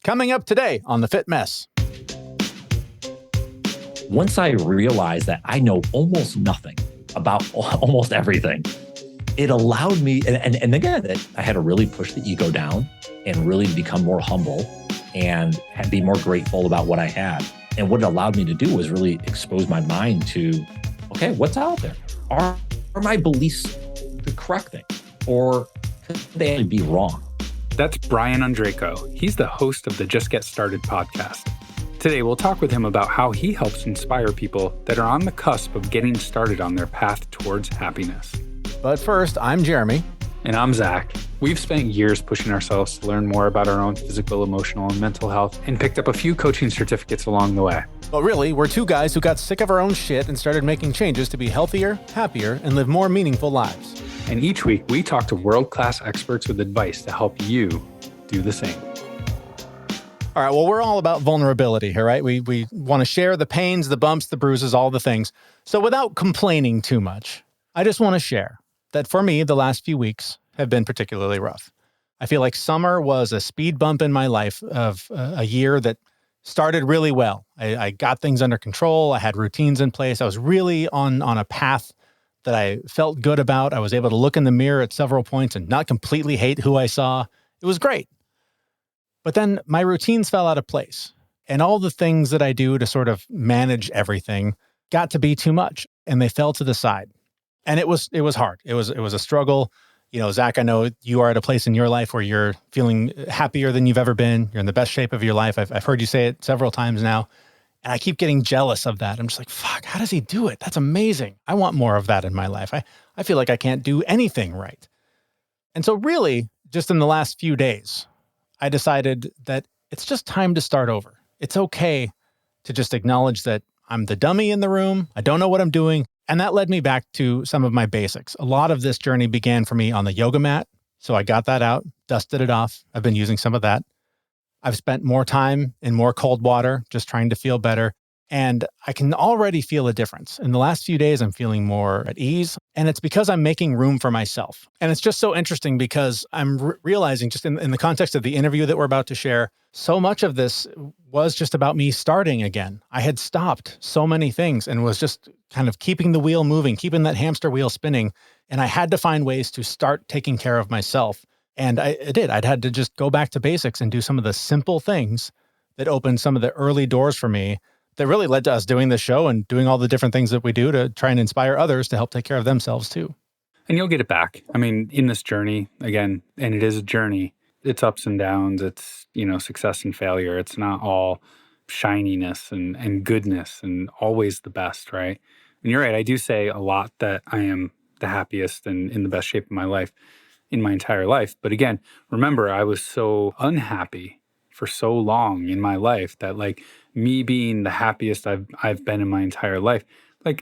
Coming up today on The Fit Mess. Once I realized that I know almost nothing about almost everything, it allowed me, and again, I had to really push the ego down and really become more humble and be more grateful about what I had. And what it allowed me to do was really expose my mind to, okay, what's out there? Are my beliefs the correct thing? Or could they be wrong? That's Brian Ondrako. He's the host of the Just Get Started podcast. Today, we'll talk with him about how he helps inspire people that are on the cusp of getting started on their path towards happiness. But first, I'm Jeremy. And I'm Zach. We've spent years pushing ourselves to learn more about our own physical, emotional, and mental health, and picked up a few coaching certificates along the way. But really, we're two guys who got sick of our own shit and started making changes to be healthier, happier, and live more meaningful lives. And each week, we talk to world-class experts with advice to help you do the same. All right, well, we're all about vulnerability here, right? We want to share the pains, the bumps, the bruises, all the things. So without complaining too much, I just want to share that for me, the last few weeks have been particularly rough. I feel like summer was a speed bump in my life of a year that started really well. I got things under control. I had routines in place. I was really on a path that I felt good about. I was able to look in the mirror at several points and not completely hate who I saw. It was great. But then my routines fell out of place. And all the things that I do to sort of manage everything got to be too much. And they fell to the side. And it was hard. It was a struggle. You know, Zach, I know you are at a place in your life where you're feeling happier than you've ever been. You're in the best shape of your life. I've heard you say it several times now. And I keep getting jealous of that. I'm just like, fuck, how does he do it? That's amazing. I want more of that in my life. I feel like I can't do anything right. And so really, just in the last few days, I decided that it's just time to start over. It's okay to just acknowledge that I'm the dummy in the room. I don't know what I'm doing. And that led me back to some of my basics. A lot of this journey began for me on the yoga mat. So I got that out, dusted it off. I've been using some of that. I've spent more time in more cold water, just trying to feel better. And I can already feel a difference. In the last few days, I'm feeling more at ease. And it's because I'm making room for myself. And it's just so interesting because I'm realizing just in the context of the interview that we're about to share, so much of this was just about me starting again. I had stopped so many things and was just kind of keeping the wheel moving, keeping that hamster wheel spinning. And I had to find ways to start taking care of myself. And I did. I'd had to just go back to basics and do some of the simple things that opened some of the early doors for me that really led to us doing this show and doing all the different things that we do to try and inspire others to help take care of themselves too. And you'll get it back. I mean, in this journey, again, and it is a journey, it's ups and downs, it's, success and failure. It's not all shininess and goodness and always the best, right? And you're right, I do say a lot that I am the happiest and in the best shape of my life, in my entire life. But again, remember, I was so unhappy for so long in my life that me being the happiest I've been in my entire life,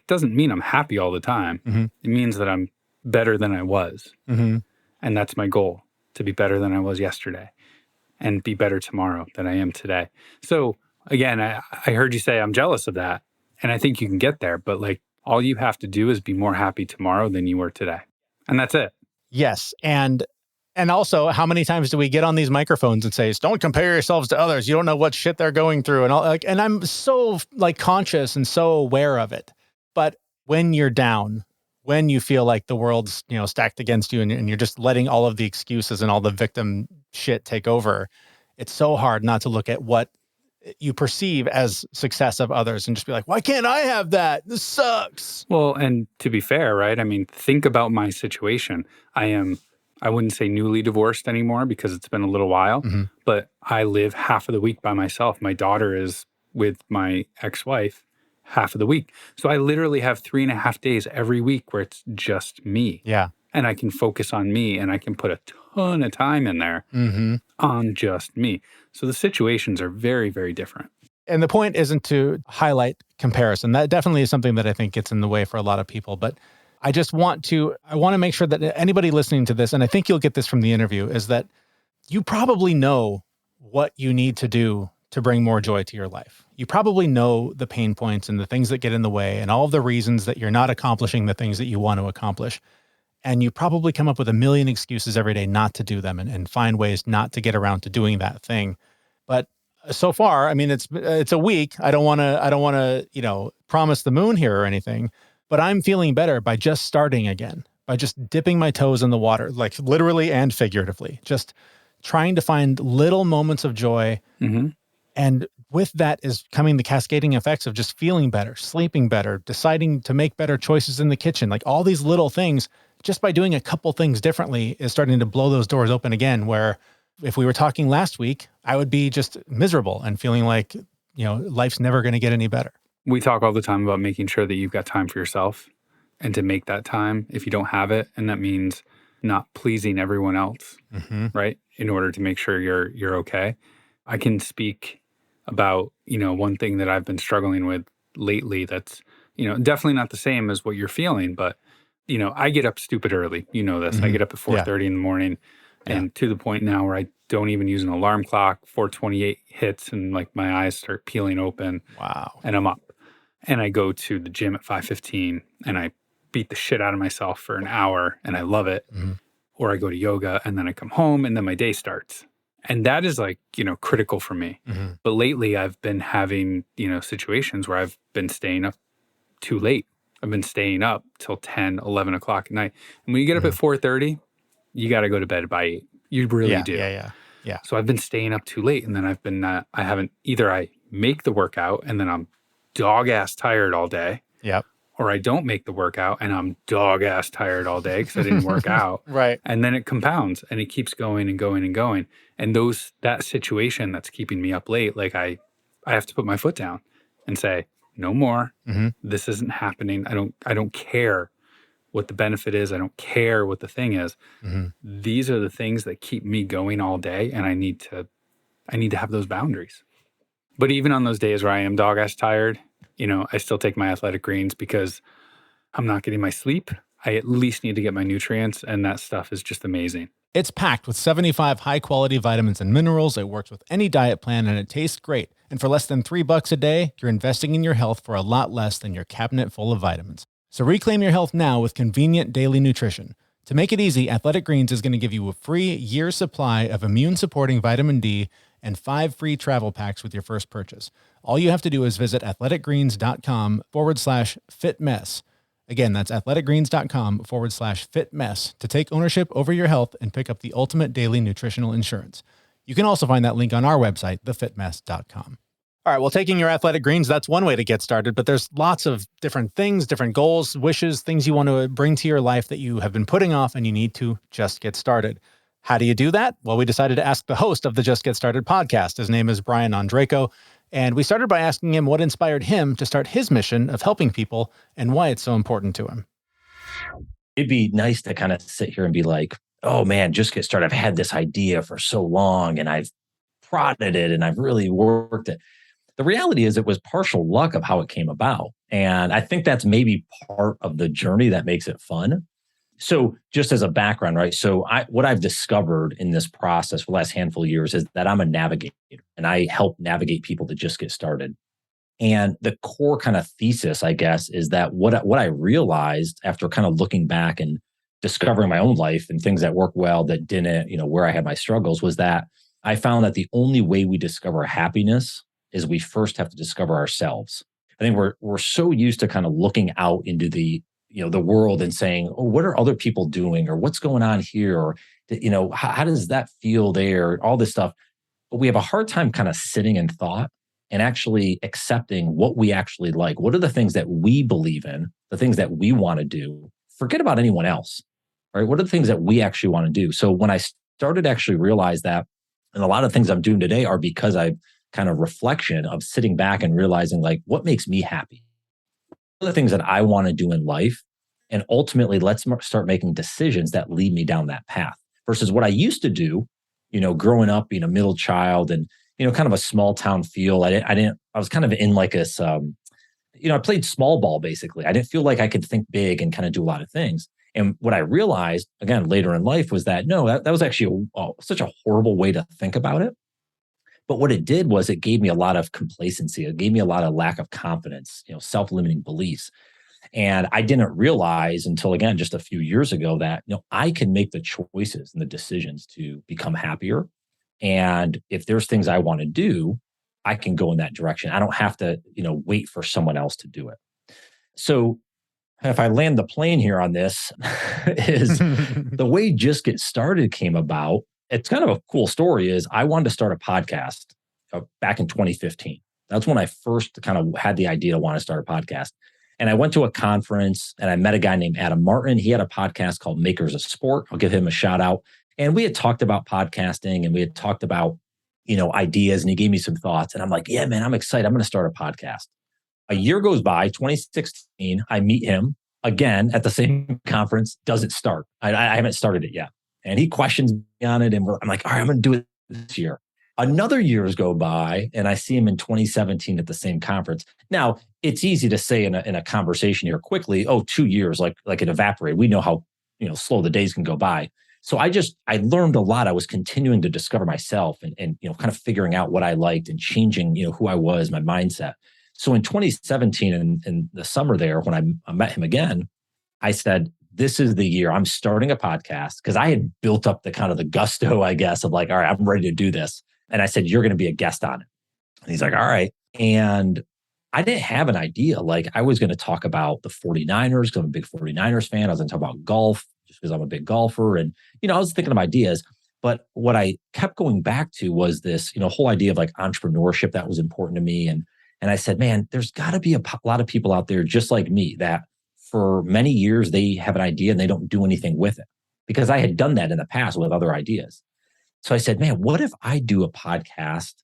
doesn't mean I'm happy all the time. Mm-hmm. It means that I'm better than I was. Mm-hmm. And that's my goal, to be better than I was yesterday and be better tomorrow than I am today. So again, I heard you say I'm jealous of that. And I think you can get there, but all you have to do is be more happy tomorrow than you were today. And that's it. Yes. And also, how many times do we get on these microphones and say, don't compare yourselves to others. You don't know what shit they're going through. And all, and I'm so conscious and so aware of it. But when you're down, when you feel like the world's, stacked against you and you're just letting all of the excuses and all the victim shit take over, it's so hard not to look at what you perceive as success of others and just be like, why can't I have that? This sucks. Well, and to be fair, right? I mean, think about my situation. I wouldn't say newly divorced anymore because it's been a little while, mm-hmm. but I live half of the week by myself. My daughter is with my ex-wife half of the week. So I literally have 3.5 days every week where it's just me. Yeah. And I can focus on me and I can put a ton of time in there mm-hmm. on just me. So the situations are very, very different. And the point isn't to highlight comparison. That definitely is something that I think gets in the way for a lot of people. But I want to make sure that anybody listening to this, and I think you'll get this from the interview, is that you probably know what you need to do to bring more joy to your life. You probably know the pain points and the things that get in the way and all of the reasons that you're not accomplishing the things that you want to accomplish. And you probably come up with a million excuses every day not to do them and find ways not to get around to doing that thing. But so far, I mean, it's a week. I don't want to, promise the moon here or anything, but I'm feeling better by just starting again, by just dipping my toes in the water, like literally and figuratively, just trying to find little moments of joy. Mm-hmm. And with that is coming the cascading effects of just feeling better, sleeping better, deciding to make better choices in the kitchen. Like all these little things, just by doing a couple things differently is starting to blow those doors open again, where if we were talking last week, I would be just miserable and feeling like, life's never going to get any better. We talk all the time about making sure that you've got time for yourself and to make that time if you don't have it. And that means not pleasing everyone else, right? In order to make sure you're okay. I can speak about, one thing that I've been struggling with lately that's, definitely not the same as what you're feeling, but, I get up stupid early. You know this. I get up at 4:30 in the morning and to the point now where I don't even use an alarm clock. 4:28 hits and like my eyes start peeling open. Wow. And I'm up. And I go to the gym at 5:15 and I beat the shit out of myself for an hour and I love it. Or I go to yoga and then I come home and then my day starts. And that is like, critical for me. But lately I've been having, situations where I've been staying up too late. I've been staying up till 10, 11 o'clock at night. And when you get up at 4:30, you got to go to bed by 8. You really do. Yeah. So I've been staying up too late and then I make the workout and then I'm dog ass tired all day. Yep. Or I don't make the workout and I'm dog ass tired all day because I didn't work out. Right. And then it compounds and it keeps going and going and going. And that situation that's keeping me up late, like I have to put my foot down and say, no more. This isn't happening. I don't care what the benefit is. I don't care what the thing is. These are the things that keep me going all day. And I need to have those boundaries. But even on those days where I am dog ass tired, I still take my athletic greens because I'm not getting my sleep. I at least need to get my nutrients, and that stuff is just amazing. It's packed with 75 high-quality vitamins and minerals. It works with any diet plan, and it tastes great. And for less than $3 a day, you're investing in your health for a lot less than your cabinet full of vitamins. So reclaim your health now with convenient daily nutrition. To make it easy, Athletic Greens is going to give you a free year's supply of immune-supporting vitamin D and 5 free travel packs with your first purchase. All you have to do is visit athleticgreens.com/fitmess. Again, that's athleticgreens.com/fitmess to take ownership over your health and pick up the ultimate daily nutritional insurance. You can also find that link on our website, thefitmess.com. All right, well, taking your Athletic Greens, that's one way to get started, but there's lots of different things, different goals, wishes, things you want to bring to your life that you have been putting off and you need to just get started. How do you do that? Well, we decided to ask the host of the Just Get Started podcast. His name is Brian Ondrako, and we started by asking him what inspired him to start his mission of helping people and why it's so important to him. It'd be nice to kind of sit here and be like, oh man, just get started. I've had this idea for so long and I've prodded it and I've really worked it. The reality is it was partial luck of how it came about. And I think that's maybe part of the journey that makes it fun. So just as a background, right? So what I've discovered in this process for the last handful of years is that I'm a navigator and I help navigate people to just get started. And the core kind of thesis, I guess, is that what I realized after kind of looking back and discovering my own life and things that worked well that didn't, where I had my struggles, was that I found that the only way we discover happiness is we first have to discover ourselves. I think we're so used to kind of looking out into the world and saying, oh, what are other people doing? Or what's going on here? Or, how does that feel there? All this stuff. But we have a hard time kind of sitting in thought and actually accepting what we actually like. What are the things that we believe in, the things that we want to do? Forget about anyone else, right? What are the things that we actually want to do? So when I started to actually realize that, and a lot of things I'm doing today are because I've kind of reflection of sitting back and realizing like, what makes me happy? What are the things that I want to do in life? And ultimately, let's start making decisions that lead me down that path versus what I used to do, growing up being a middle child and, kind of a small town feel. I was kind of in like this, I played small ball basically. I didn't feel like I could think big and kind of do a lot of things. And what I realized again, later in life was that, no, that was actually such a horrible way to think about it. But what it did was it gave me a lot of complacency. It gave me a lot of lack of confidence, self-limiting beliefs. And I didn't realize until, again, just a few years ago that, I can make the choices and the decisions to become happier And if there's things I want to do, I can go in that direction. I don't have to, wait for someone else to do it. So if I land the plane here on this, is the way Just Get Started came about. It's kind of a cool story. Is I wanted to start a podcast back in 2015. That's when I first kind of had the idea to want to start a podcast. And I went to a conference and I met a guy named Adam Martin. He had a podcast called Makers of Sport. I'll give him a shout out. And we had talked about podcasting and we had talked about, ideas, and he gave me some thoughts. And I'm like, yeah, man, I'm excited. I'm going to start a podcast. A year goes by, 2016, I meet him again at the same conference, doesn't start. I haven't started it yet. And he questions me on it. And I'm like, all right, I'm going to do it this year. Another years go by and I see him in 2017 at the same conference. Now, it's easy to say in a conversation here quickly, 2 years, like it evaporated. We know how, slow the days can go by. So I learned a lot. I was continuing to discover myself and kind of figuring out what I liked and changing, who I was, my mindset. So in 2017, in the summer there, when I met him again, I said, this is the year I'm starting a podcast, because I had built up the kind of the gusto, I guess, of like, all right, I'm ready to do this. And I said, you're going to be a guest on it. And he's like, all right. And I didn't have an idea. Like I was going to talk about the 49ers because I'm a big 49ers fan. I was going to talk about golf just because I'm a big golfer. And, I was thinking of ideas. But what I kept going back to was this, whole idea of like entrepreneurship that was important to me. And I said, man, there's got to be a lot of people out there just like me that for many years, they have an idea and they don't do anything with it, because I had done that in the past with other ideas. So I said, man, what if I do a podcast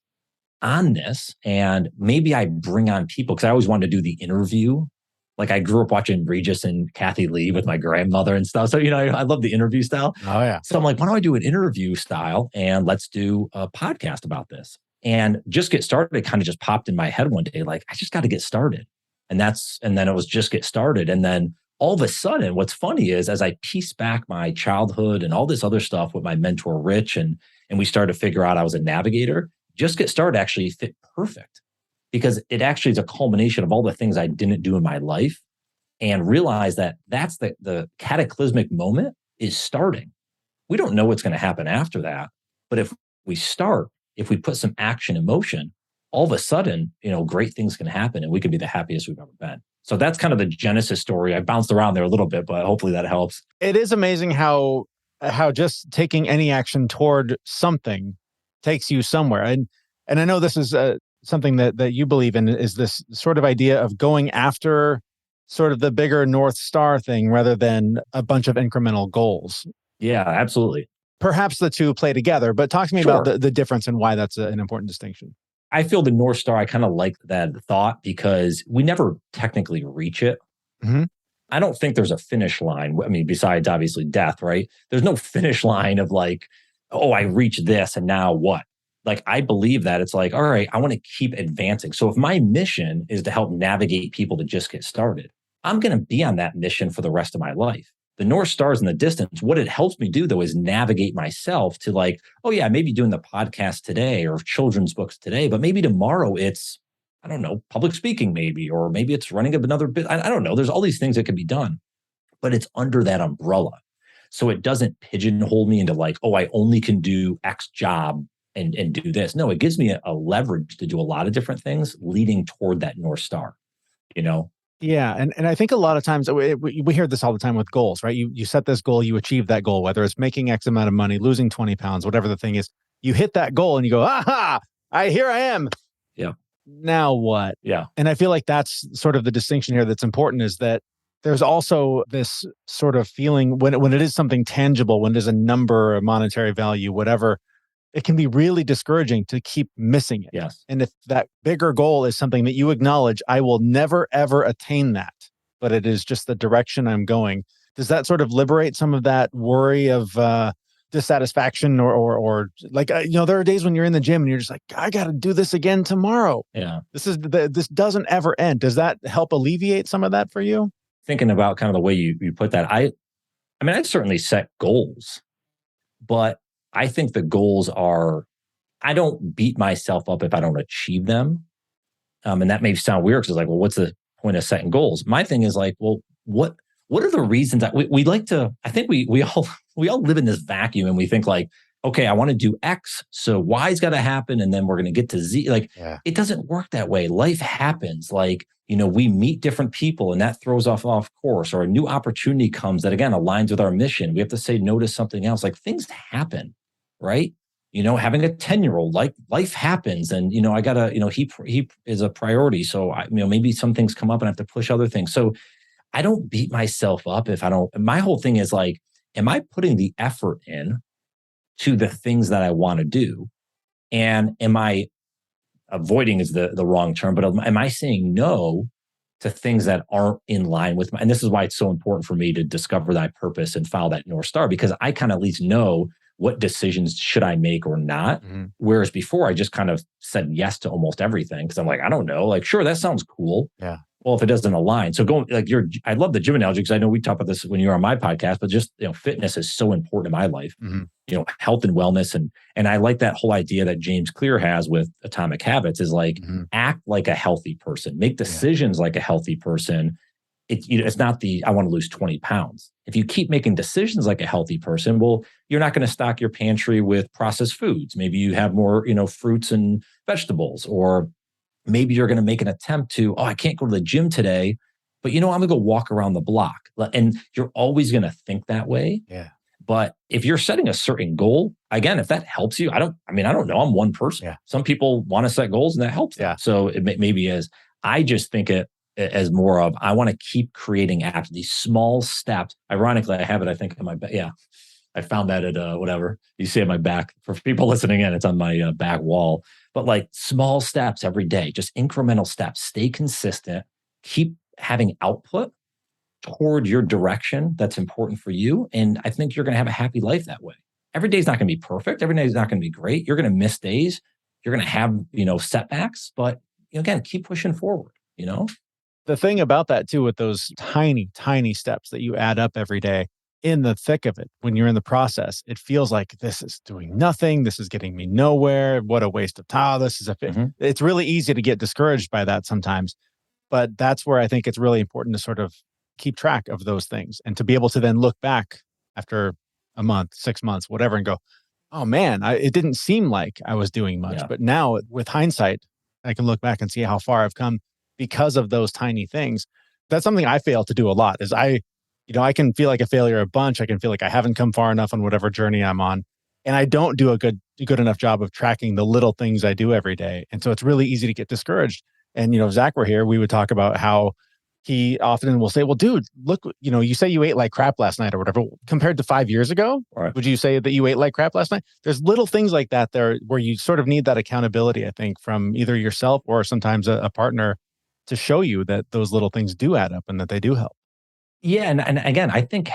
on this and maybe I bring on people? Because I always wanted to do the interview. Like I grew up watching Regis and Kathy Lee with my grandmother and stuff. So, I love the interview style. Oh, yeah. So I'm like, why don't I do an interview style and let's do a podcast about this? And Just Get Started, it kind of just popped in my head one day, like, I just got to get started. And then it was Just Get Started. And then all of a sudden, what's funny is as I piece back my childhood and all this other stuff with my mentor, Rich, and we started to figure out I was a navigator, Just Get Started actually fit perfect, because it actually is a culmination of all the things I didn't do in my life, and realize that that's the cataclysmic moment is starting. We don't know what's going to happen after that. But if we start, if we put some action in motion, all of a sudden, great things can happen and we can be the happiest we've ever been. So that's kind of the genesis story. I bounced around there a little bit, but hopefully that helps. It is amazing how just taking any action toward something takes you somewhere. And I know this is something that you believe in, is this sort of idea of going after sort of the bigger North Star thing rather than a bunch of incremental goals. Yeah, absolutely. Perhaps the two play together, but talk to me about the difference and why that's an important distinction. I feel the North Star, I kind of like that thought because we never technically reach it. Mm-hmm. I don't think there's a finish line. I mean, besides obviously death, right? There's no finish line of like, oh, I reached this and now what? Like, I believe that it's like, all right, I want to keep advancing. So if my mission is to help navigate people to just get started, I'm going to be on that mission for the rest of my life. The North Star is in the distance. What it helps me do, though, is navigate myself to like, oh, yeah, maybe doing the podcast today or children's books today, but maybe tomorrow it's, I don't know, public speaking maybe, or maybe it's running another bit. I don't know. There's all these things that can be done, but it's under that umbrella. So it doesn't pigeonhole me into like, oh, I only can do X job and do this. No, it gives me a leverage to do a lot of different things leading toward that North Star, Yeah. And I think a lot of times we hear this all the time with goals, right? You set this goal, you achieve that goal, whether it's making X amount of money, losing 20 pounds, whatever the thing is, you hit that goal and you go, aha, here I am. Yeah. Now what? Yeah. And I feel like that's sort of the distinction here that's important, is that there's also this sort of feeling when it is something tangible, when there's a number, a monetary value, whatever, it can be really discouraging to keep missing it. Yes. And if that bigger goal is something that you acknowledge, I will never, ever attain that, but it is just the direction I'm going. Does that sort of liberate some of that worry of dissatisfaction or like, there are days when you're in the gym and you're just like, I got to do this again tomorrow. Yeah. This doesn't ever end. Does that help alleviate some of that for you? Thinking about kind of the way you put that, I mean, I certainly set goals, but I think the goals are, I don't beat myself up if I don't achieve them. And that may sound weird because it's like, well, what's the point of setting goals? My thing is like, well, what are the reasons that we like to, I think we all live in this vacuum and we think like, okay, I want to do X, so Y's got to happen, and then we're going to get to Z. Like, it doesn't work that way. Life happens. Like, we meet different people, and that throws off course, or a new opportunity comes that, again, aligns with our mission. We have to say no to something else. Like, things happen, right? Having a 10-year-old, like, life happens, and I gotta, he is a priority. So maybe some things come up and I have to push other things. So I don't beat myself up if I don't. My whole thing is like, am I putting the effort in to the things that I want to do? And am I avoiding is the wrong term, but am I saying no to things that aren't in line with and this is why it's so important for me to discover that purpose and follow that North Star, because I kind of at least know what decisions should I make or not. Whereas before I just kind of said yes to almost everything because I'm like, I don't know, like, sure, that sounds cool. Yeah. Well, if it doesn't align. So going like I love the gym analogy because I know we talked about this when you were on my podcast, but just, fitness is so important in my life, health and wellness. And I like that whole idea that James Clear has with Atomic Habits is like, act like a healthy person, make decisions like a healthy person. It's not I want to lose 20 pounds. If you keep making decisions like a healthy person, well, you're not going to stock your pantry with processed foods. Maybe you have more, fruits and vegetables, or maybe you're going to make an attempt to, I can't go to the gym today, but I'm going to go walk around the block. And you're always going to think that way. Yeah. But if you're setting a certain goal, again, if that helps you, I don't know. I'm one person. Yeah. Some people want to set goals and that helps them. Yeah. So it maybe is, I just think it as more of, I want to keep creating apps, these small steps. Ironically, I have it, I think, on my back. Yeah. I found that at whatever you see on my back. For people listening in, it's on my back wall. But like small steps every day, just incremental steps, stay consistent, keep having output toward your direction that's important for you. And I think you're going to have a happy life that way. Every day is not going to be perfect. Every day is not going to be great. You're going to miss days. You're going to have, setbacks, but again, keep pushing forward, The thing about that too, with those tiny, tiny steps that you add up every day, in the thick of it, when you're in the process, it feels like this is doing nothing. This is getting me nowhere. What a waste of time. This is It's really easy to get discouraged by that sometimes. But that's where I think it's really important to sort of keep track of those things and to be able to then look back after a month, 6 months, whatever, and go, oh man, it didn't seem like I was doing much. But now with hindsight, I can look back and see how far I've come because of those tiny things. That's something I fail to do a lot is I can feel like a failure a bunch. I can feel like I haven't come far enough on whatever journey I'm on. And I don't do a good enough job of tracking the little things I do every day. And so it's really easy to get discouraged. And, if Zach were here, we would talk about how he often will say, well, dude, look, you say you ate like crap last night or whatever, compared to 5 years ago, right. Would you say that you ate like crap last night? There's little things like that there where you sort of need that accountability, I think, from either yourself or sometimes a partner to show you that those little things do add up and that they do help. Yeah. And again, I think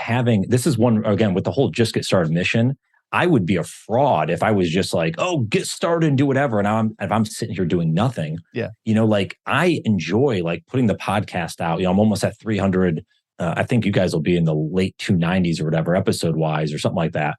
this is one, again, with the whole just get started mission, I would be a fraud if I was just like, get started and do whatever. And if I'm sitting here doing nothing, like I enjoy like putting the podcast out, I'm almost at 300. I think you guys will be in the late 290s or whatever, episode wise or something like that.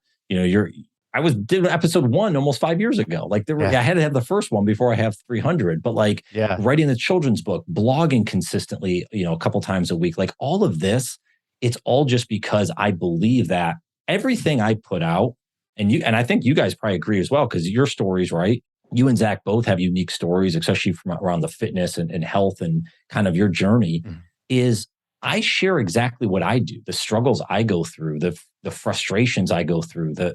I did episode 1 almost 5 years ago. Like I had to have the first one before I have 300, but like writing the children's book, blogging consistently, a couple times a week, like all of this, it's all just because I believe that everything I put out, and I think you guys probably agree as well, because your stories, right? You and Zach both have unique stories, especially from around the fitness and health and kind of your journey is I share exactly what I do, the struggles I go through, the frustrations I go through, the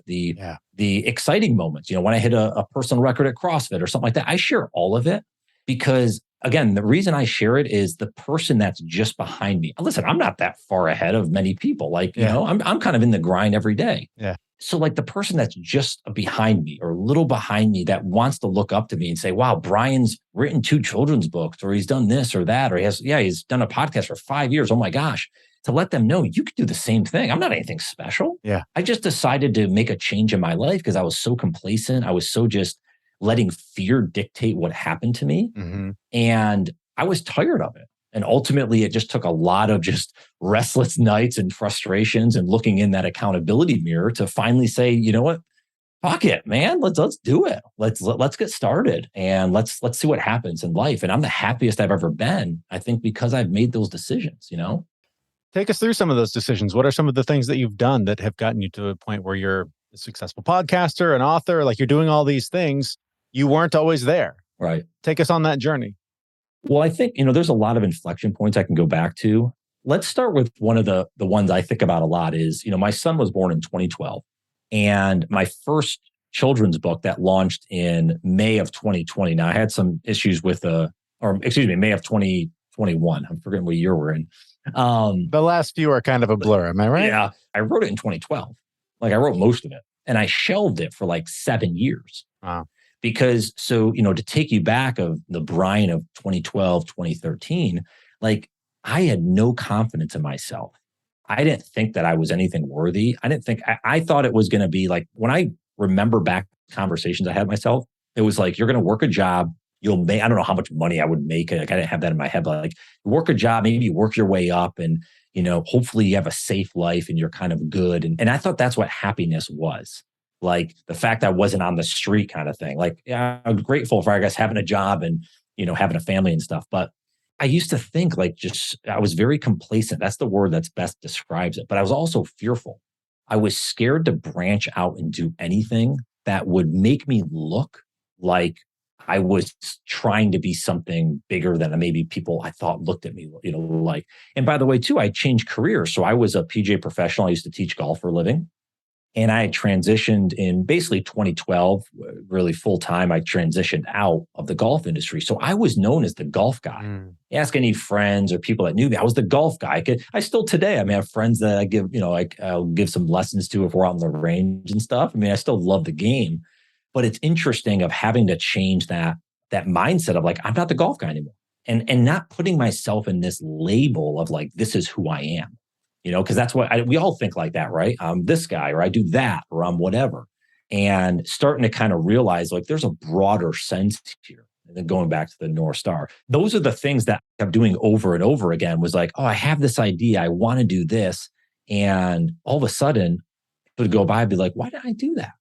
exciting moments, when I hit a personal record at CrossFit or something like that. I share all of it because, again, the reason I share it is the person that's just behind me. Listen, I'm not that far ahead of many people. Like, I'm kind of in the grind every day. Yeah. So like the person that's just behind me or a little behind me that wants to look up to me and say, wow, Brian's written 2 children's books, or he's done this or that, or he's done a podcast for 5 years. Oh my gosh. To let them know you could do the same thing. I'm not anything special. Yeah. I just decided to make a change in my life because I was so complacent. I was so just letting fear dictate what happened to me. And I was tired of it. And ultimately, it just took a lot of just restless nights and frustrations and looking in that accountability mirror to finally say, you know what, fuck it, man, let's do it. Let's get started and let's see what happens in life. And I'm the happiest I've ever been, I think, because I've made those decisions. Take us through some of those decisions. What are some of the things that you've done that have gotten you to a point where you're a successful podcaster, an author, like you're doing all these things. You weren't always there. Right. Take us on that journey. Well, I think, there's a lot of inflection points I can go back to. Let's start with one of the ones I think about a lot is, my son was born in 2012, and my first children's book that launched in May of 2020. Now I had some issues with May of 2021. I'm forgetting what year we're in. The last few are kind of a blur. Am I right? Yeah. I wrote it in 2012. Like I wrote most of it, and I shelved it for like 7 years. Wow. Because to take you back of the Brian of 2012, 2013, like I had no confidence in myself. I didn't think that I was anything worthy. I thought it was going to be like, when I remember back conversations I had with myself, it was like, you're going to work a job. You'll make, I don't know how much money I would make. Like I didn't have that in my head, but like work a job, maybe you work your way up and, hopefully you have a safe life and you're kind of good. And I thought that's what happiness was. Like the fact that I wasn't on the street kind of thing. Like, yeah, I'm grateful for, I guess, having a job and, having a family and stuff. But I used to think I was very complacent. That's the word that's best describes it. But I was also fearful. I was scared to branch out and do anything that would make me look like I was trying to be something bigger than maybe people I thought looked at me, like. And by the way, too, I changed careers. So I was a PGA professional. I used to teach golf for a living. And I had transitioned in basically 2012, really full time. I transitioned out of the golf industry. So I was known as the golf guy. Ask any friends or people that knew me, I was the golf guy. I still today, I have friends that I give, I'll give some lessons to if we're out on the range and stuff. I still love the game, but it's interesting of having to change that mindset of like, I'm not the golf guy anymore. And not putting myself in this label of like, this is who I am. Because that's what we all think like that, right? I'm this guy, or I do that, or I'm whatever. And starting to kind of realize like there's a broader sense here. And then going back to the North Star, those are the things that I'm doing over and over again was like, oh, I have this idea. I want to do this. And all of a sudden it would go by and be like, why did I do that?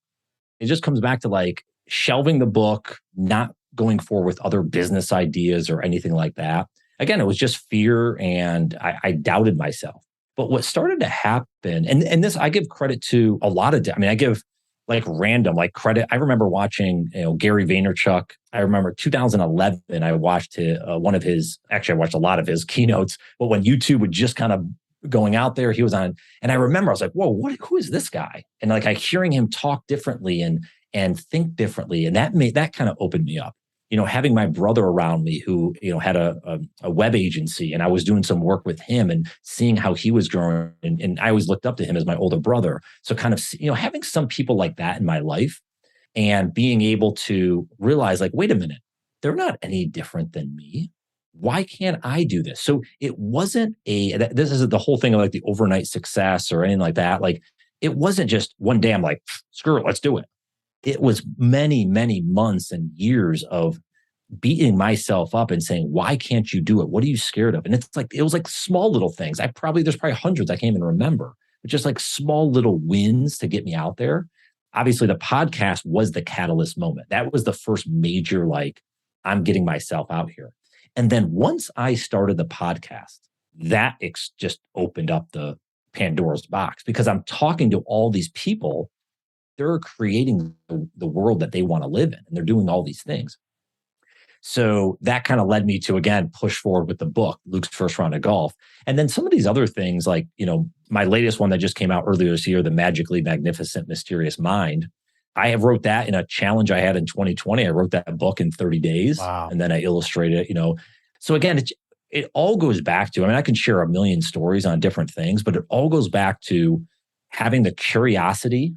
It just comes back to like shelving the book, not going forward with other business ideas or anything like that. Again, it was just fear and I doubted myself. But what started to happen, and this I give credit to a lot of, I give like random like credit. I remember watching Gary Vaynerchuk. I remember 2011. I watched I watched a lot of his keynotes. But when YouTube would just kind of going out there, he was on, and I remember I was like, whoa, who is this guy? And like hearing him talk differently and think differently, and that kind of opened me up. Having my brother around me who, had a web agency, and I was doing some work with him and seeing how he was growing. And I always looked up to him as my older brother. So kind of, having some people like that in my life and being able to realize like, wait a minute, they're not any different than me. Why can't I do this? So it wasn't this is the whole thing of like the overnight success or anything like that. Like it wasn't just one day I'm like, screw it, let's do it. It was many, many months and years of beating myself up and saying, why can't you do it? What are you scared of? And it was like small little things. There's probably hundreds I can't even remember, but just like small little wins to get me out there. Obviously the podcast was the catalyst moment. That was the first major, like I'm getting myself out here. And then once I started the podcast, that just opened up the Pandora's box because I'm talking to all these people. They're creating the world that they want to live in, and they're doing all these things. So that kind of led me to, again, push forward with the book, Luke's First Round of Golf. And then some of these other things like, my latest one that just came out earlier this year, The Magically Magnificent Mysterious Mind. I have wrote that in a challenge I had in 2020. I wrote that book in 30 days. Wow. And then I illustrated it, So again, it all goes back to, I can share a million stories on different things, but it all goes back to having the curiosity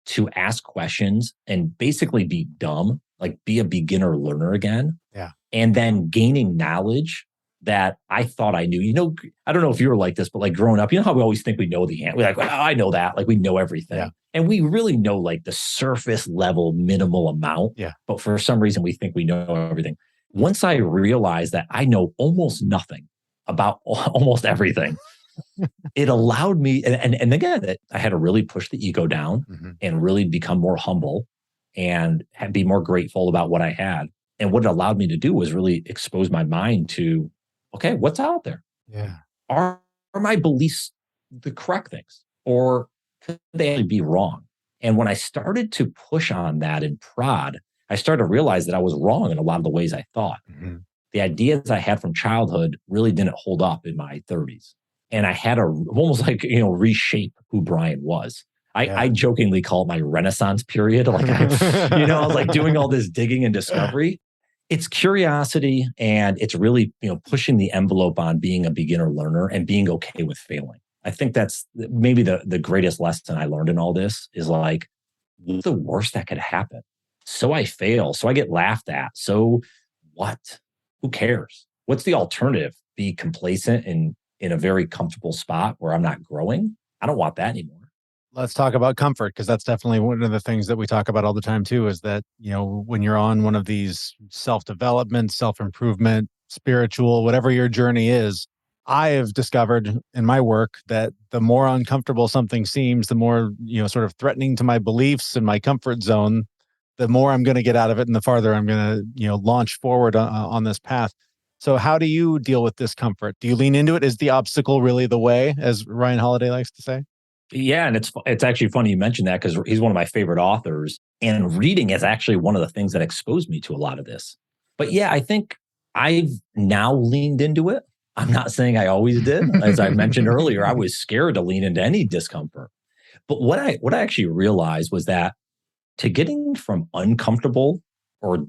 to ask questions and basically be dumb, like be a beginner learner again. Yeah. And then gaining knowledge that I thought I knew. I don't know if you were like this, but like growing up, how we always think we know the answer. We're like, oh, I know that. Like we know everything. Yeah. And we really know like the surface level minimal amount. Yeah. But for some reason, we think we know everything. Once I realized that I know almost nothing about almost everything, it allowed me, and again, I had to really push the ego down and really become more humble and be more grateful about what I had. And what it allowed me to do was really expose my mind to, okay, what's out there? Yeah. Are my beliefs the correct things? Or could they be wrong? And when I started to push on that and prod, I started to realize that I was wrong in a lot of the ways I thought. Mm-hmm. The ideas I had from childhood really didn't hold up in my 30s. And I had to almost like, reshape who Brian was. I jokingly call it my Renaissance period. Like I was like doing all this digging and discovery. It's curiosity, and it's really, pushing the envelope on being a beginner learner and being okay with failing. I think that's maybe the greatest lesson I learned in all this is like, what's the worst that could happen? So I fail. So I get laughed at. So what? Who cares? What's the alternative? Be complacent and in a very comfortable spot where I'm not growing? I don't want that anymore. Let's talk about comfort, because that's definitely one of the things that we talk about all the time too, is that, when you're on one of these self-development, self-improvement, spiritual, whatever your journey is, I have discovered in my work that the more uncomfortable something seems, the more, sort of threatening to my beliefs and my comfort zone, the more I'm going to get out of it and the farther I'm going to, launch forward on this path. So how do you deal with discomfort? Do you lean into it? Is the obstacle really the way, as Ryan Holiday likes to say? Yeah, and it's actually funny you mentioned that because he's one of my favorite authors, and reading is actually one of the things that exposed me to a lot of this. But yeah, I think I've now leaned into it. I'm not saying I always did. As I mentioned earlier, I was scared to lean into any discomfort. But what I actually realized was that to getting from uncomfortable or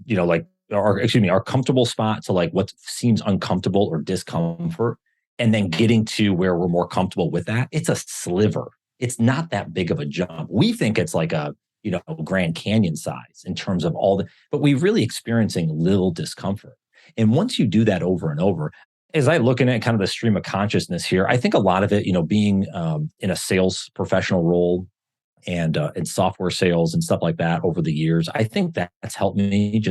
our comfortable spot to like what seems uncomfortable or discomfort, and then getting to where we're more comfortable with that, it's a sliver. It's not that big of a jump. We think it's like a, Grand Canyon size in terms of but we're really experiencing little discomfort. And once you do that over and over, as I look at kind of the stream of consciousness here, I think a lot of it, being in a sales professional role and in software sales and stuff like that over the years, I think that's helped me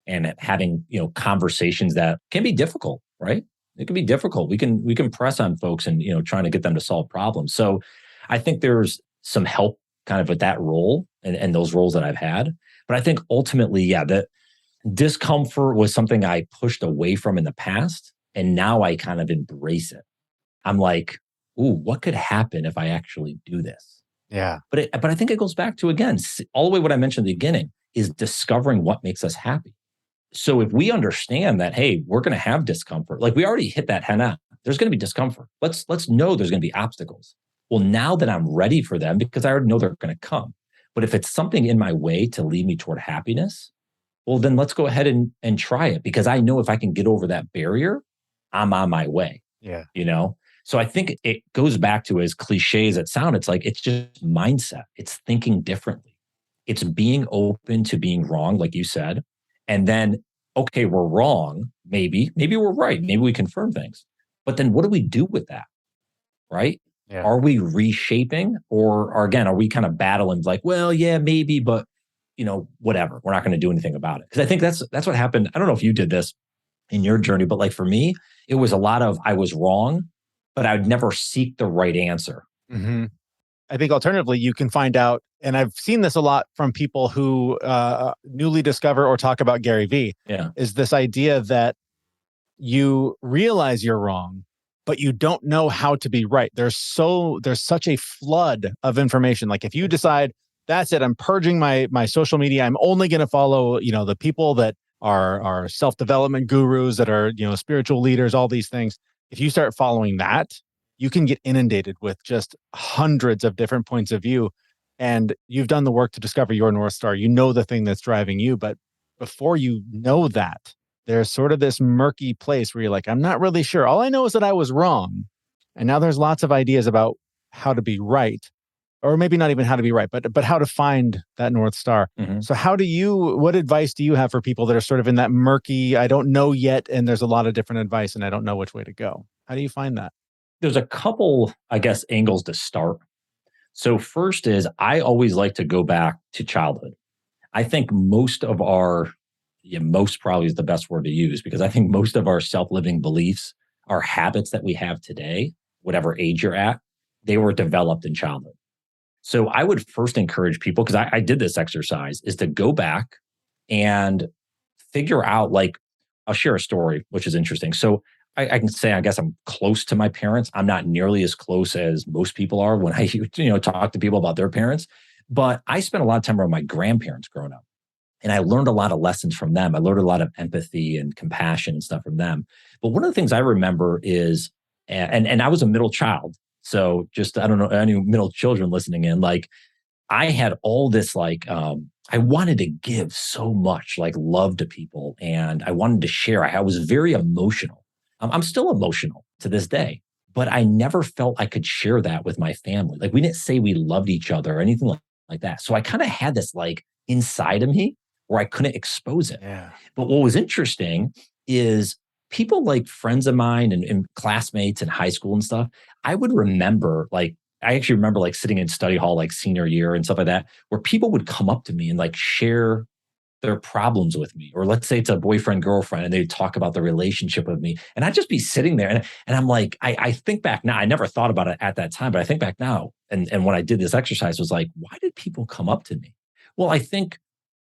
and having, conversations that can be difficult, right? It can be difficult. We can press on folks and, trying to get them to solve problems. So I think there's some help kind of with that role and those roles that I've had. But I think ultimately, yeah, that discomfort was something I pushed away from in the past. And now I kind of embrace it. I'm like, ooh, what could happen if I actually do this? Yeah. But I think it goes back to, again, all the way what I mentioned at the beginning is discovering what makes us happy. So if we understand that, hey, we're going to have discomfort, like we already hit that head on, there's going to be discomfort. Let's know there's going to be obstacles. Well, now that I'm ready for them, because I already know they're going to come. But if it's something in my way to lead me toward happiness, well, then let's go ahead and try it, because I know if I can get over that barrier, I'm on my way. Yeah. So I think it goes back to, as cliche as it sounds, it's like, it's just mindset. It's thinking differently. It's being open to being wrong, like you said. And then, okay, we're wrong. Maybe we're right. Maybe we confirm things. But then what do we do with that? Right? Yeah. Are we reshaping or again, are we kind of battling like, well, yeah, maybe, but whatever. We're not going to do anything about it. Because I think that's what happened. I don't know if you did this in your journey, but like for me, it was a lot of I was wrong, but I would never seek the right answer. Mm-hmm. I think alternatively, you can find out, and I've seen this a lot from people who newly discover or talk about Gary Vee, is this idea that you realize you're wrong, but you don't know how to be right. There's such a flood of information. Like if you decide, that's it, I'm purging my social media, I'm only going to follow, the people that are self-development gurus, that are, spiritual leaders, all these things. If you start following that, you can get inundated with just hundreds of different points of view. And you've done the work to discover your North Star. You know the thing that's driving you. But before you know that, there's sort of this murky place where you're like, I'm not really sure. All I know is that I was wrong. And now there's lots of ideas about how to be right. Or maybe not even how to be right, but how to find that North Star. Mm-hmm. So what advice do you have for people that are sort of in that murky, I don't know yet, and there's a lot of different advice and I don't know which way to go? How do you find that? There's a couple, I guess, angles to start. So first is I always like to go back to childhood. I think most probably is the best word to use, because I think most of our self-living beliefs, our habits that we have today, whatever age you're at, they were developed in childhood. So I would first encourage people, because I did this exercise, is to go back and figure out, like, I'll share a story, which is interesting. So I can say, I guess I'm close to my parents. I'm not nearly as close as most people are when I talk to people about their parents. But I spent a lot of time around my grandparents growing up. And I learned a lot of lessons from them. I learned a lot of empathy and compassion and stuff from them. But one of the things I remember is, and I was a middle child. So just, I don't know, any middle children listening in, like I had all this, like, I wanted to give so much like love to people and I wanted to share. I was very emotional. I'm still emotional to this day, but I never felt I could share that with my family. Like we didn't say we loved each other or anything like that. So I kind of had this like inside of me where I couldn't expose it. Yeah. But what was interesting is people like friends of mine and classmates in high school and stuff, I would remember like, I actually remember like sitting in study hall like senior year and stuff like that, where people would come up to me and like share their problems with me. Or let's say it's a boyfriend, girlfriend, and they'd talk about the relationship with me. And I'd just be sitting there and I'm like, I think back now, I never thought about it at that time, but I think back now. And when I did this exercise was like, why did people come up to me? Well, I think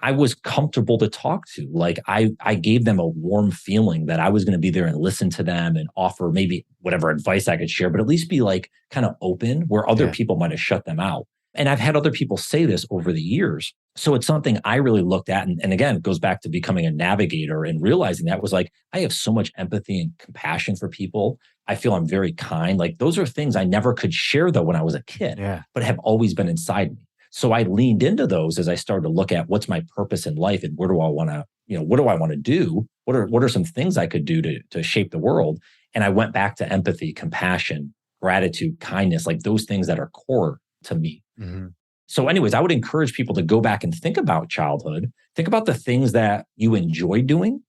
I was comfortable to talk to. Like I gave them a warm feeling that I was going to be there and listen to them and offer maybe whatever advice I could share, but at least be like kind of open where other people might have shut them out. And I've had other people say this over the years. So it's something I really looked at. And again, it goes back to becoming a navigator and realizing that was like, I have so much empathy and compassion for people. I feel I'm very kind. Like those are things I never could share though when I was a kid, but have always been inside me. So I leaned into those as I started to look at what's my purpose in life and where do I want to, what do I want to do? What are some things I could do to shape the world? And I went back to empathy, compassion, gratitude, kindness, like those things that are core to me. Mm-hmm. So anyways, I would encourage people to go back and think about childhood, think about the things that you enjoyed doing,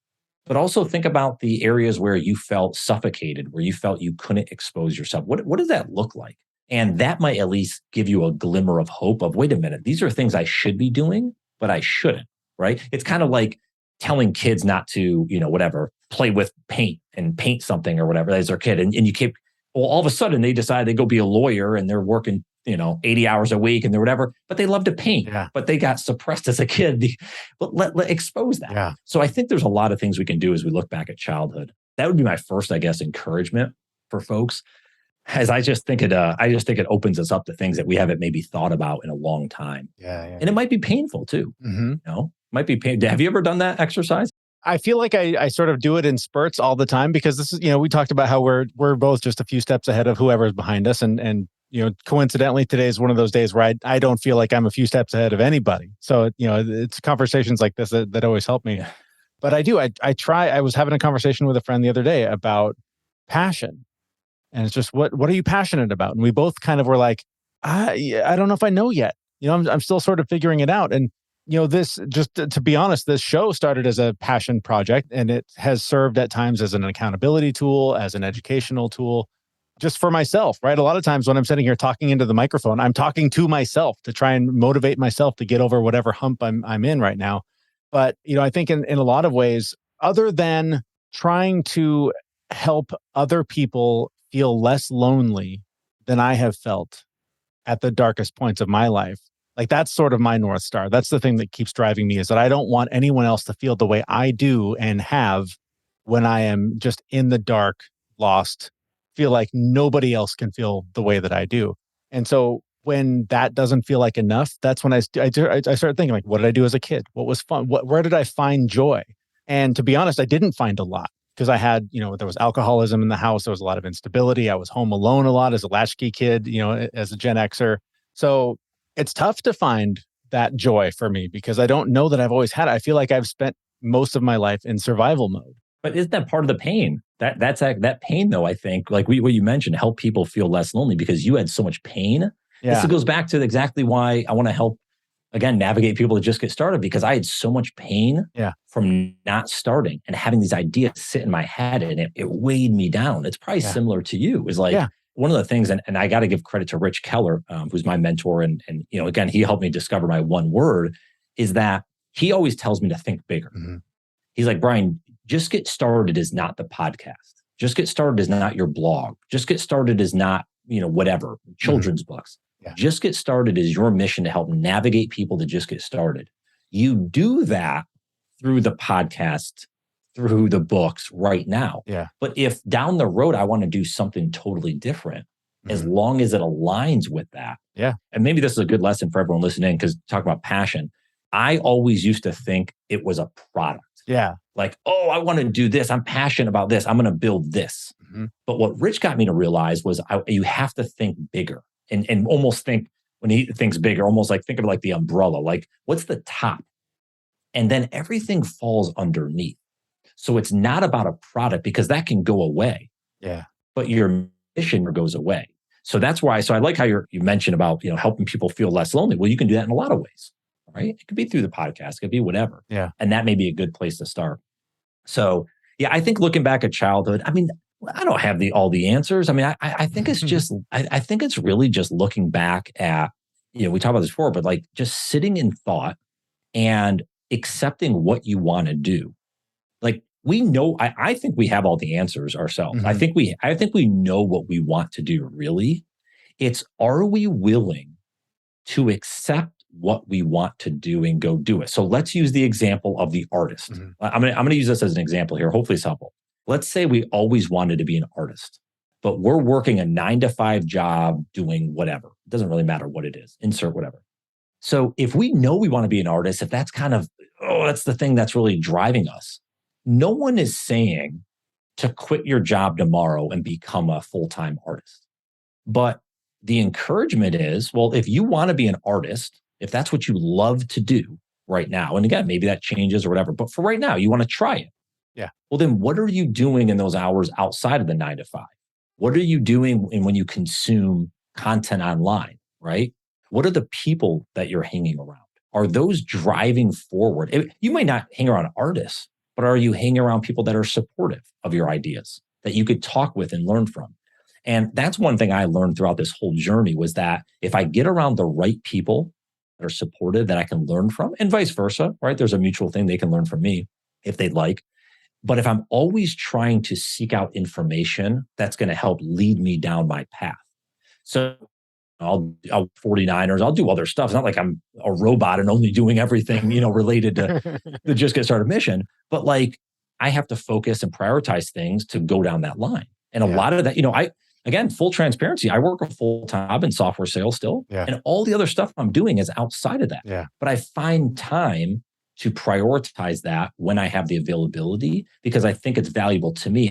but also think about the areas where you felt suffocated, where you felt you couldn't expose yourself. What does that look like? And that might at least give you a glimmer of hope of, wait a minute, these are things I should be doing, but I shouldn't, right? It's kind of like telling kids not to, whatever, play with paint and paint something or whatever as their kid. And you keep, well, all of a sudden they decide they go be a lawyer and they're working, 80 hours a week and they're whatever, but they love to paint, but they got suppressed as a kid. But let expose that. Yeah. So I think there's a lot of things we can do as we look back at childhood. That would be my first, I guess, encouragement for folks. As I just think it opens us up to things that we haven't maybe thought about in a long time. Yeah. And it might be painful too. Mm-hmm. Might be painful. Have you ever done that exercise? I feel like I sort of do it in spurts all the time because this is, we talked about how we're both just a few steps ahead of whoever's behind us. And coincidentally, today is one of those days where I don't feel like I'm a few steps ahead of anybody. So, it's conversations like this that always help me. Yeah. But I do, I was having a conversation with a friend the other day about passion. And it's just, what are you passionate about? And we both kind of were like, I don't know if I know yet. I'm still sort of figuring it out. And, this, just to be honest, this show started as a passion project and it has served at times as an accountability tool, as an educational tool, just for myself, right? A lot of times when I'm sitting here talking into the microphone, I'm talking to myself to try and motivate myself to get over whatever hump I'm in right now. But, I think in a lot of ways, other than trying to help other people feel less lonely than I have felt at the darkest points of my life. Like that's sort of my North Star. That's the thing that keeps driving me is that I don't want anyone else to feel the way I do and have when I am just in the dark, lost, feel like nobody else can feel the way that I do. And so when that doesn't feel like enough, that's when I started thinking like, what did I do as a kid? What was fun? Where did I find joy? And to be honest, I didn't find a lot. Because I had, there was alcoholism in the house. There was a lot of instability. I was home alone a lot as a latchkey kid, as a Gen Xer. So it's tough to find that joy for me because I don't know that I've always had it. I feel like I've spent most of my life in survival mode. But isn't that part of the pain? That pain, though, I think, like what you mentioned, help people feel less lonely because you had so much pain. Yeah. This goes back to exactly why I want to help, again, navigate people to just get started because I had so much pain from not starting and having these ideas sit in my head and it weighed me down. It's probably similar to you. Is like one of the things, and I got to give credit to Rich Keller, who's my mentor. And again, he helped me discover my one word is that he always tells me to think bigger. Mm-hmm. He's like, Brian, just get started is not the podcast. Just get started is not your blog. Just get started is not, whatever, children's books. Yeah. Just get started is your mission to help navigate people to just get started. You do that through the podcast, through the books right now. Yeah. But if down the road, I want to do something totally different, as long as it aligns with that. Yeah. And maybe this is a good lesson for everyone listening, because talk about passion. I always used to think it was a product. Yeah. Like, oh, I want to do this. I'm passionate about this. I'm going to build this. But what Rich got me to realize was you have to think bigger and almost think, when he thinks bigger, almost like think of it like the umbrella, like what's the top? And then everything falls underneath. So it's not about a product, because that can go away. Yeah. But your mission goes away. So that's why. So I like how you mentioned about, helping people feel less lonely. Well, you can do that in a lot of ways, right? It could be through the podcast, it could be whatever. Yeah. And that may be a good place to start. So yeah, I think looking back at childhood, I mean, I don't have all the answers. I mean, I think it's just, I think it's really just looking back at, we talked about this before, but like just sitting in thought and accepting what you want to do. Like we know, I think we have all the answers ourselves. I think we know what we want to do really. It's, are we willing to accept what we want to do and go do it? So let's use the example of the artist. I'm going to use this as an example here. Hopefully it's helpful. Let's say we always wanted to be an artist, but we're working a 9-to-5 job doing whatever. It doesn't really matter what it is, insert whatever. So if we know we want to be an artist, if that's kind of, that's the thing that's really driving us, no one is saying to quit your job tomorrow and become a full-time artist. But the encouragement is, well, if you want to be an artist, if that's what you love to do right now, and again, maybe that changes or whatever, but for right now, you want to try it. Yeah. Well, then what are you doing in those hours outside of the 9-to-5? What are you doing when you consume content online, right? What are the people that you're hanging around? Are those driving forward? You might not hang around artists, but are you hanging around people that are supportive of your ideas that you could talk with and learn from? And that's one thing I learned throughout this whole journey, was that if I get around the right people that are supportive that I can learn from, and vice versa, right? There's a mutual thing, they can learn from me if they'd like. But if I'm always trying to seek out information that's going to help lead me down my path. So I'll 49ers, I'll do other stuff. It's not like I'm a robot and only doing everything, related to the Just Get Started mission. But like, I have to focus and prioritize things to go down that line. And a lot of that, again, full transparency, I work a full-time job in software sales still. Yeah. And all the other stuff I'm doing is outside of that. Yeah. But I find time to prioritize that when I have the availability, because I think it's valuable to me.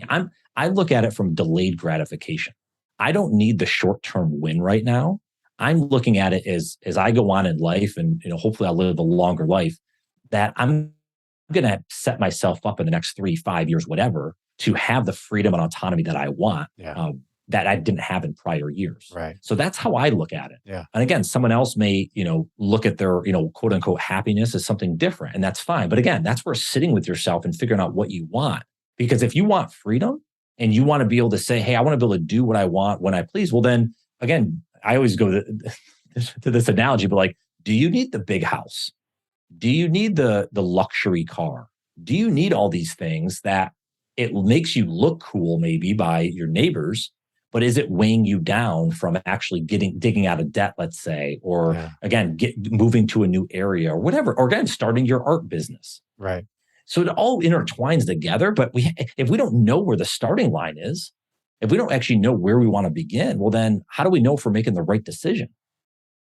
I look at it from delayed gratification. I don't need the short-term win right now. I'm looking at it as I go on in life, and hopefully I'll live a longer life, that I'm going to set myself up in the next 3-5 years, whatever, to have the freedom and autonomy that I want, that I didn't have in prior years. Right. So that's how I look at it. Yeah. And again, someone else may, look at their, quote unquote happiness as something different, and that's fine. But again, that's where sitting with yourself and figuring out what you want. Because if you want freedom and you want to be able to say, hey, I want to be able to do what I want when I please, well, then again, I always go to this analogy, but like, do you need the big house? Do you need the luxury car? Do you need all these things that it makes you look cool maybe by your neighbors, but is it weighing you down from actually digging out of debt, let's say, or again, moving to a new area or whatever, or again, starting your art business. Right. So it all intertwines together, but if we don't know where the starting line is, if we don't actually know where we want to begin, well, then how do we know if we're making the right decision?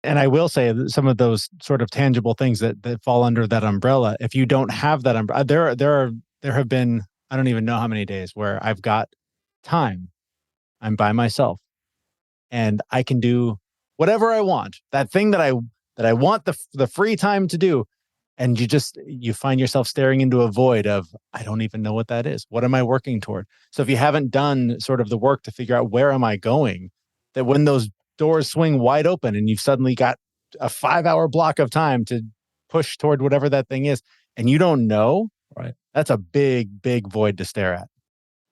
And I will say that some of those sort of tangible things that fall under that umbrella, if you don't have that umbrella, there have been, I don't even know how many days where I've got time. I'm by myself and I can do whatever I want. That thing that I want the free time to do. And you find yourself staring into a void of, I don't even know what that is. What am I working toward? So if you haven't done sort of the work to figure out where am I going, that when those doors swing wide open and you've suddenly got a 5-hour block of time to push toward whatever that thing is, and you don't know, right? That's a big, big void to stare at.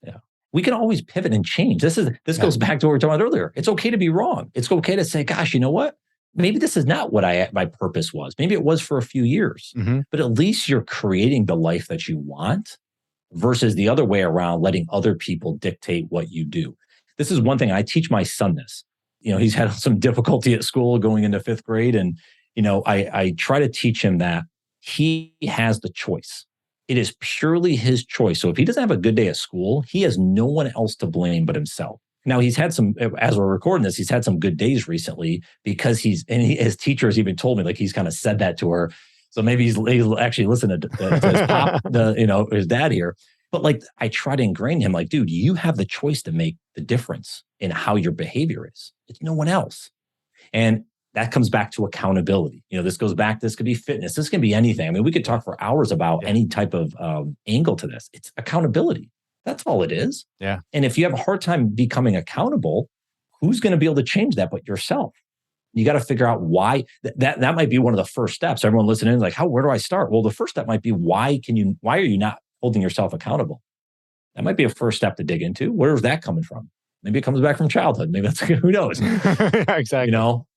Yeah. We can always pivot and change. This goes back to what we were talking about earlier. It's okay to be wrong. It's okay to say, gosh, you know what? Maybe this is not what my purpose was. Maybe it was for a few years, but at least you're creating the life that you want versus the other way around, letting other people dictate what you do. This is one thing I teach my son this. He's had some difficulty at school going into 5th grade. And, I try to teach him that he has the choice. It is purely his choice. So if he doesn't have a good day at school, he has no one else to blame but himself. Now he's had some, as we're recording this, he's had some good days recently because his teachers even told me, like, he's kind of said that to her. So maybe he's actually listening to his pop, his dad here. But like, I try to ingrain him, like, dude, you have the choice to make the difference in how your behavior is. It's no one else. And that comes back to accountability. This could be fitness. This can be anything. I mean, we could talk for hours about any type of angle to this. It's accountability. That's all it is. Yeah. And if you have a hard time becoming accountable, who's going to be able to change that but yourself? You got to figure out why. That might be one of the first steps. Everyone listening is like, where do I start? Well, the first step might be, why are you not holding yourself accountable? That might be a first step to dig into. Where's that coming from? Maybe it comes back from childhood. Maybe that's, who knows? Exactly.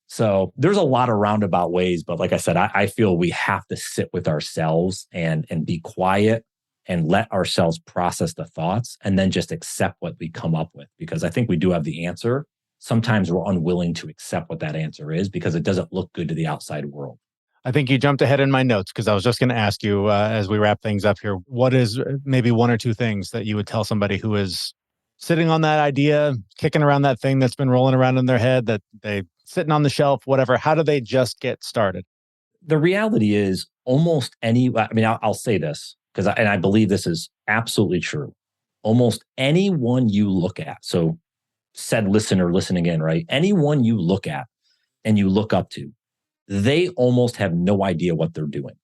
So there's a lot of roundabout ways, but like I said, I feel we have to sit with ourselves and be quiet and let ourselves process the thoughts and then just accept what we come up with. Because I think we do have the answer. Sometimes we're unwilling to accept what that answer is because it doesn't look good to the outside world. I think you jumped ahead in my notes because I was just going to ask you as we wrap things up here, what is maybe one or two things that you would tell somebody who is sitting on that idea, kicking around that thing that's been rolling around in their head, that they sitting on the shelf, whatever, how do they just get started? The reality is I'll say this because I believe this is absolutely true. Almost anyone you look at, so said listener listening in, right? Anyone you look at and you look up to, they almost have no idea what they're doing.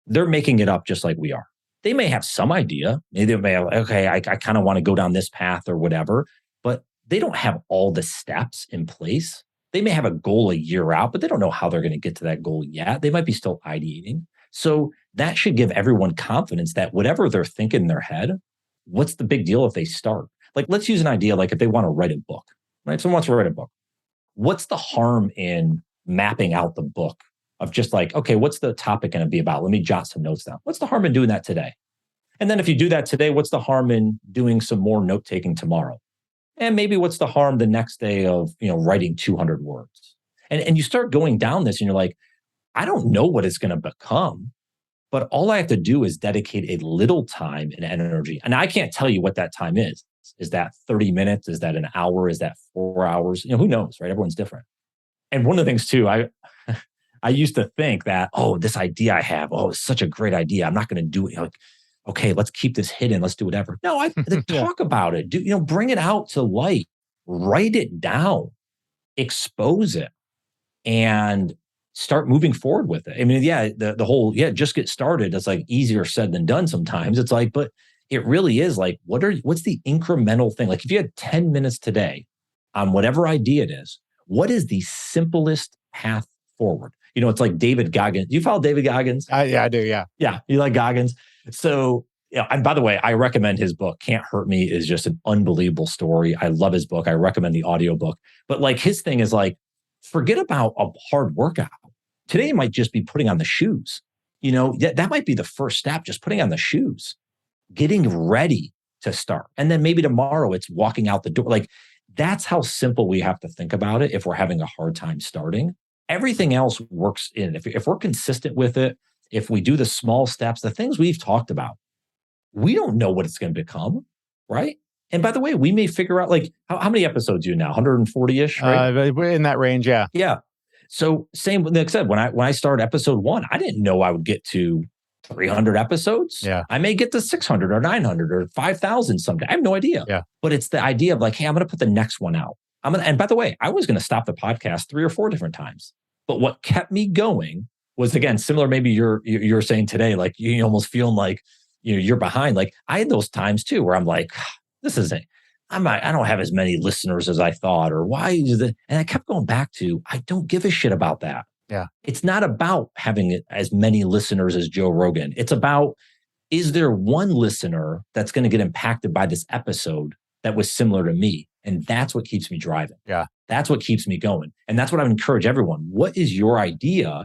They're making it up just like we are. They may have some idea. Maybe they may have, okay, I kind of want to go down this path or whatever, but they don't have all the steps in place. They may have a goal a year out, but they don't know how they're going to get to that goal yet. They might be still ideating. So that should give everyone confidence that whatever they're thinking in their head, what's the big deal if they start? Like, let's use an idea like if they want to write a book, right? Someone wants to write a book. What's the harm in mapping out the book of just like, okay, what's the topic going to be about? Let me jot some notes down. What's the harm in doing that today? And then if you do that today, what's the harm in doing some more note taking tomorrow? And maybe what's the harm the next day of, writing 200 words? And you start going down this and you're like, I don't know what it's going to become, but all I have to do is dedicate a little time and energy. And I can't tell you what that time is. Is that 30 minutes? Is that an hour? Is that 4 hours? Who knows, right? Everyone's different. And one of the things too, I used to think that, this idea I have, it's such a great idea. I'm not going to do it. Okay, let's keep this hidden. Let's do whatever. No, I talk about it. Bring it out to light, write it down, expose it, and start moving forward with it. I mean, the whole, just get started. It's like easier said than done sometimes. It's like, but it really is like, what's the incremental thing? Like if you had 10 minutes today on whatever idea it is, what is the simplest path forward? It's like David Goggins. Do you follow David Goggins? Yeah, I do. Yeah. Yeah. You like Goggins? So, and by the way, I recommend his book. Can't Hurt Me is just an unbelievable story. I love his book. I recommend the audiobook. But like his thing is like, forget about a hard workout. Today might just be putting on the shoes. That might be the first step, just putting on the shoes, getting ready to start. And then maybe tomorrow it's walking out the door. Like that's how simple we have to think about it if we're having a hard time starting. Everything else works in. If we're consistent with it, if we do the small steps, the things we've talked about, we don't know what it's going to become, right? And by the way, we may figure out like how many episodes you now? 140-ish, right? In that range, yeah. Yeah. So same, like I said, when I started episode 1, I didn't know I would get to 300 episodes. Yeah. I may get to 600 or 900 or 5,000 someday. I have no idea. Yeah. But it's the idea of like, hey, I'm going to put the next one out. And by the way, I was going to stop the podcast 3 or 4 different times. But what kept me going was, again, similar. Maybe you're saying today, like you almost feeling like you're behind. Like I had those times too, where I'm like, this isn't. I don't have as many listeners as I thought, or why is it? And I kept going back to, I don't give a shit about that. Yeah, it's not about having as many listeners as Joe Rogan. It's about, is there one listener that's going to get impacted by this episode that was similar to me? And that's what keeps me driving. Yeah. That's what keeps me going. And that's what I would encourage everyone. What is your idea?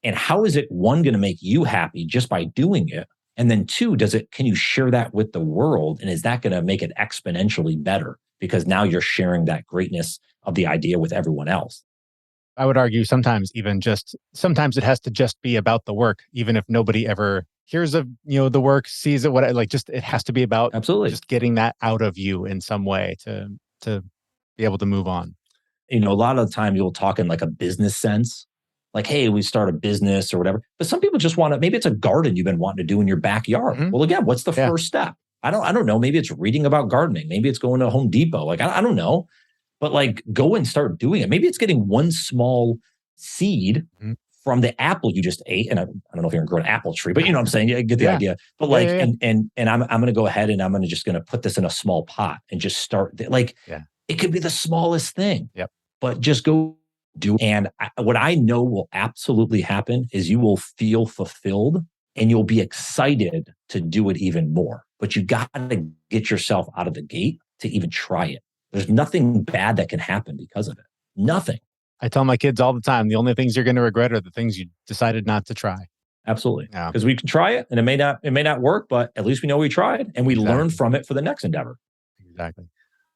And how is it, one, going to make you happy just by doing it? And then 2, can you share that with the world? And is that going to make it exponentially better? Because now you're sharing that greatness of the idea with everyone else. I would argue sometimes it has to just be about the work, even if nobody ever hears of, the work, sees it, it has to be about absolutely just getting that out of you in some way to be able to move on. A lot of the time you'll talk in like a business sense, like, hey, we start a business or whatever. But some people just want to, maybe it's a garden you've been wanting to do in your backyard. Mhm. Well, again, what's the first step? I don't know. Maybe it's reading about gardening. Maybe it's going to Home Depot. Like, I don't know, but like go and start doing it. Maybe it's getting one small seed Mhm. from the apple you just ate. And I don't know if you're gonna grow an apple tree, but you know what I'm saying? You get the idea. But like, and I'm going to go ahead and I'm going to just going to put this in a small pot and just start it could be the smallest thing, but just go do. And what I know will absolutely happen is you will feel fulfilled and you'll be excited to do it even more. But you got to get yourself out of the gate to even try it. There's nothing bad that can happen because of it. Nothing. I tell my kids all the time, the only things you're going to regret are the things you decided not to try. Absolutely. Because we can try it and it may not work, but at least we know we tried and we learn from it for the next endeavor. Exactly.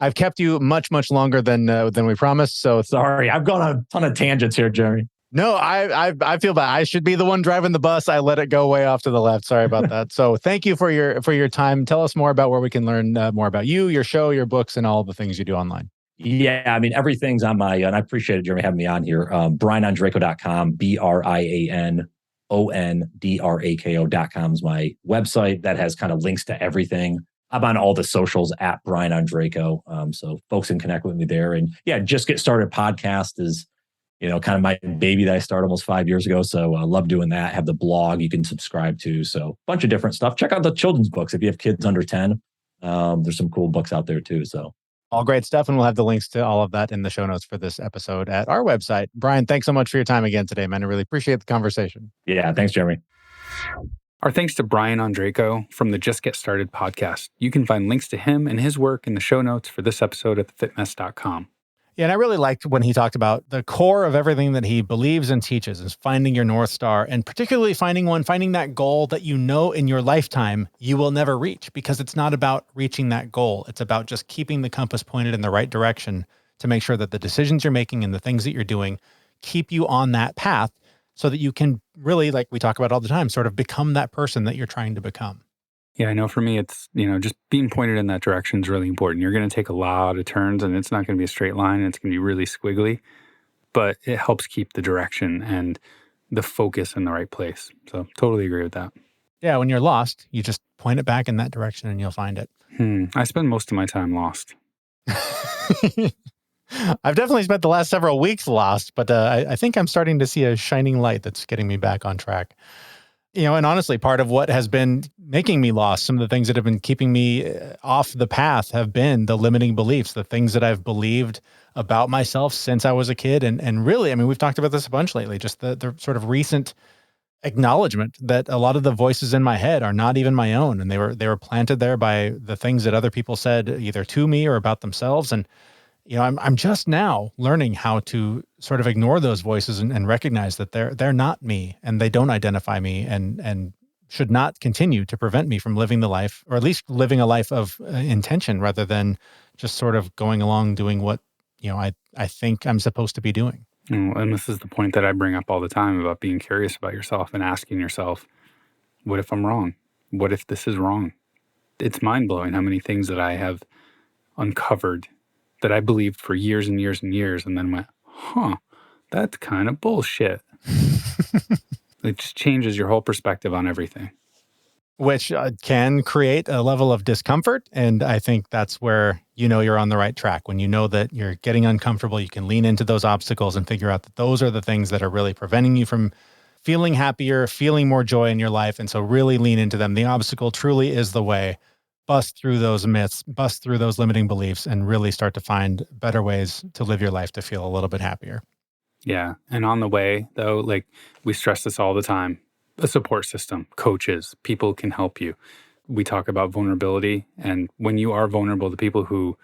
I've kept you much, much longer than we promised. So sorry, I've gone on a ton of tangents here, Jeremy. No, I feel bad. I should be the one driving the bus. I let it go way off to the left. Sorry about that. So thank you for your time. Tell us more about where we can learn more about you, your show, your books, and all the things you do online. Yeah, I mean, everything's on my, and I appreciate it, Jeremy, having me on here. BrianOndrako.com, BrianOndrako.com is my website that has kind of links to everything. I'm on all the socials at Brian Ondrako. So folks can connect with me there. And yeah, Just Get Started podcast is, kind of my baby that I started almost 5 years ago. So I love doing that. Have the blog you can subscribe to. So a bunch of different stuff. Check out the children's books. If you have kids under 10, there's some cool books out there too. So all great stuff. And we'll have the links to all of that in the show notes for this episode at our website. Brian, thanks so much for your time again today, man. I really appreciate the conversation. Yeah. Thanks, Jeremy. Our thanks to Brian Ondrako from the Just Get Started podcast. You can find links to him and his work in the show notes for this episode at thefitmess.com. Yeah, and I really liked when he talked about the core of everything that he believes and teaches is finding your North Star, and particularly finding that goal that you know in your lifetime you will never reach, because it's not about reaching that goal. It's about just keeping the compass pointed in the right direction to make sure that the decisions you're making and the things that you're doing keep you on that path so that you can really, like we talk about all the time, sort of become that person that you're trying to become. Yeah, I know for me, it's, just being pointed in that direction is really important. You're going to take a lot of turns and it's not going to be a straight line. And it's going to be really squiggly, but it helps keep the direction and the focus in the right place. So totally agree with that. Yeah, when you're lost, you just point it back in that direction and you'll find it. I spend most of my time lost. I've definitely spent the last several weeks lost, but I think I'm starting to see a shining light that's getting me back on track. And honestly, part of what has been making me lost, some of the things that have been keeping me off the path have been the limiting beliefs, the things that I've believed about myself since I was a kid. And really, I mean, we've talked about this a bunch lately, just the sort of recent acknowledgement that a lot of the voices in my head are not even my own. And they were planted there by the things that other people said either to me or about themselves. And I'm just now learning how to sort of ignore those voices and recognize that they're not me and they don't identify me and should not continue to prevent me from living the life, or at least living a life of intention rather than just sort of going along doing what, I think I'm supposed to be doing. And this is the point that I bring up all the time about being curious about yourself and asking yourself, what if I'm wrong? What if this is wrong? It's mind-blowing how many things that I have uncovered that I believed for years and years and years, and then went, that's kind of bullshit. It just changes your whole perspective on everything. Which can create a level of discomfort. And I think that's where you're on the right track. When you know that you're getting uncomfortable, you can lean into those obstacles and figure out that those are the things that are really preventing you from feeling happier, feeling more joy in your life. And so really lean into them. The obstacle truly is the way. Bust through those myths, bust through those limiting beliefs, and really start to find better ways to live your life to feel a little bit happier. Yeah. And on the way, though, like we stress this all the time, a support system, coaches, people can help you. We talk about vulnerability. And when you are vulnerable, the people who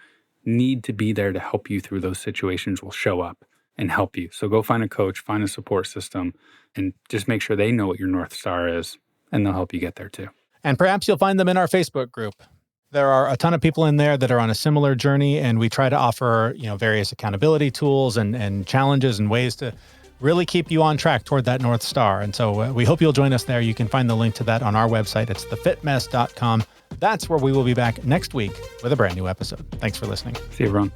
need to be there to help you through those situations will show up and help you. So go find a coach, find a support system, and just make sure they know what your North Star is, and they'll help you get there too. And perhaps you'll find them in our Facebook group. There are a ton of people in there that are on a similar journey, and we try to offer, various accountability tools and challenges and ways to really keep you on track toward that North Star. And so we hope you'll join us there. You can find the link to that on our website. It's thefitmess.com. That's where we will be back next week with a brand new episode. Thanks for listening. See you, everyone.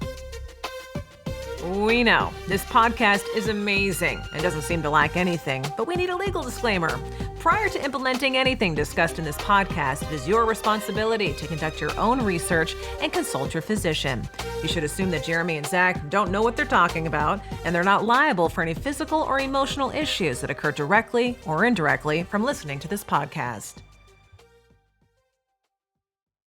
We know this podcast is amazing and doesn't seem to lack anything, but we need a legal disclaimer. Prior to implementing anything discussed in this podcast, it is your responsibility to conduct your own research and consult your physician. You should assume that Jeremy and Zach don't know what they're talking about, and they're not liable for any physical or emotional issues that occur directly or indirectly from listening to this podcast.